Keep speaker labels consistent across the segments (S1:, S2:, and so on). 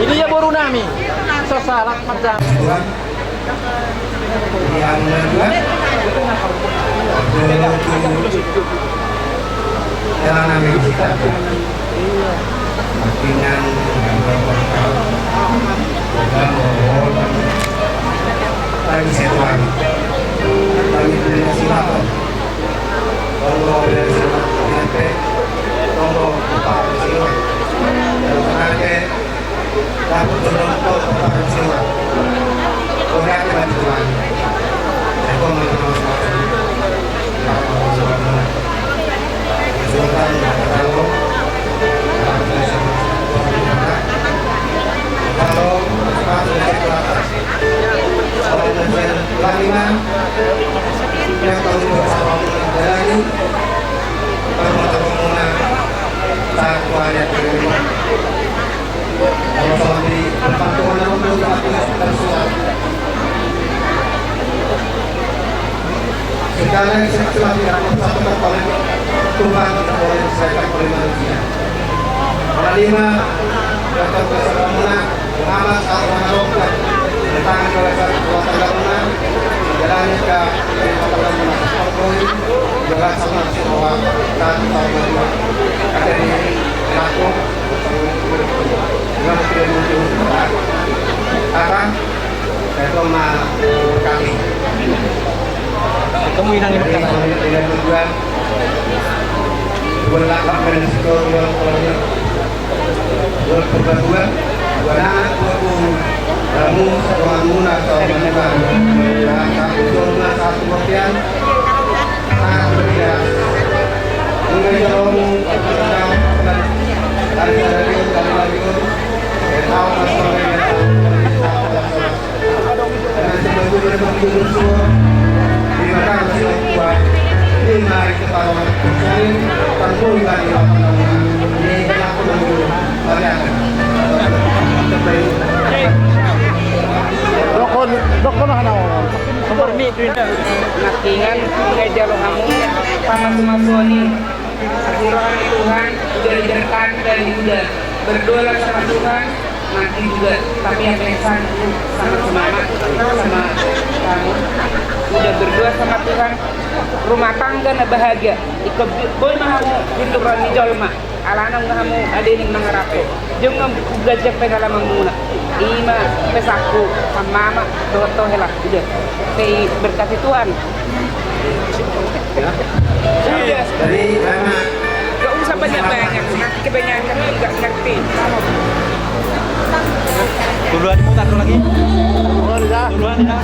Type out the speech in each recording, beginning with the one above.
S1: Ini ya baru nami. Sesarak macam.
S2: Yang kedua, jalan nami kita. Dengan lagi setuan, lagi beli silakan. Kalau dari silakan nanti, kalau kita silakan, nanti dapat donor kita silakan. Kalau ada bantuan, saya mau Lima yang tahu bersama menjalani permohonan satu ayat kelima. Kalau di permohonan untuk tersurat. Segala yang seksual tidak bersatu oleh Tuhan tidak boleh diselesaikan oleh manusia. Kelima yang tahu bersama mengamat atau mengaruhkan tentang kebebasan kekuatan bangunan menjalani ke kekuatan bangunan juga sama semua dan semua ada di pelaku dengan tidak muncul akan itu kami
S1: Kemungkinan yang pertama
S2: dengan tujuan berlakak berisiko berperbuatan anak kamu seorang atau menekan dan satu zona satu bagian sangat berbeda. Mengejarong tentang dari tahu masalahnya dengan sebetulnya berjudul semua di mana masih kuat ini mari kita lawan sering terbuka di lapangan ini aku menunggu kalian
S1: Dokon na hanaw. Permit din.
S3: Natingan mengejar kamu sama semasoni. Firman Tuhan sudah didengarkan dan juga berdoa sama Tuhan mati juga. Tapi yang satu sama semangat sama kamu udah berdoa sama Tuhan rumah tangga na bahagia. Ikut boy mahamu itu rani jolma. Alanang kamu ada yang mengharapkan. Jangan gajah pengalaman muna. Ima pesaku sama mama toto helak udah saya berkati Tuhan
S2: dari mana
S3: gak usah banyak nanti kebanyakan nggak ngerti
S1: Duluan mutar lagi. Duluan dah.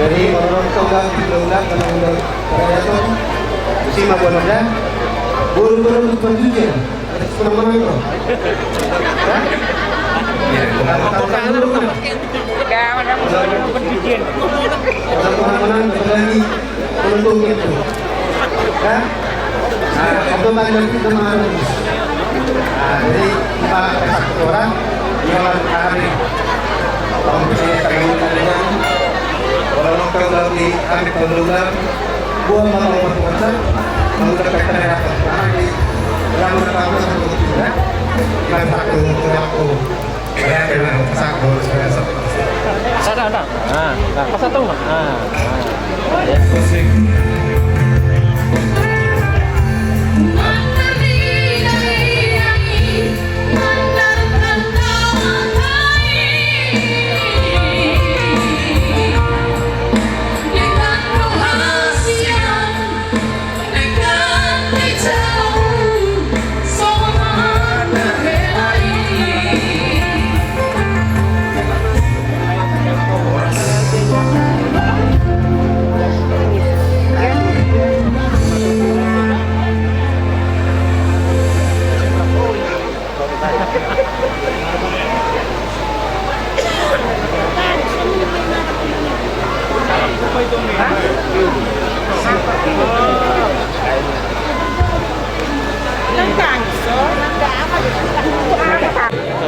S2: Jadi orang tunggal diundang karena undang karena si Mabonada buru-buru berjujur ada senang-senang bro. Ya, tahu dulu kan. Menang-menang lagi untung itu. Ya. Nah, untuk tadi kita harus. Nah, jadi kita satu orang yang hari tahun ini pengen dengan orang lokal dari kami pendulang buah malam berpuasa mengucapkan terhadap karena di dalam pertama satu tiga dan satu waktu saya dengan satu saya satu.
S1: Nah, pas satu mah. Ya.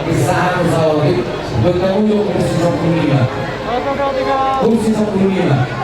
S4: Isahan Saudi bertanggung jawab kursi 65. Kursi 65.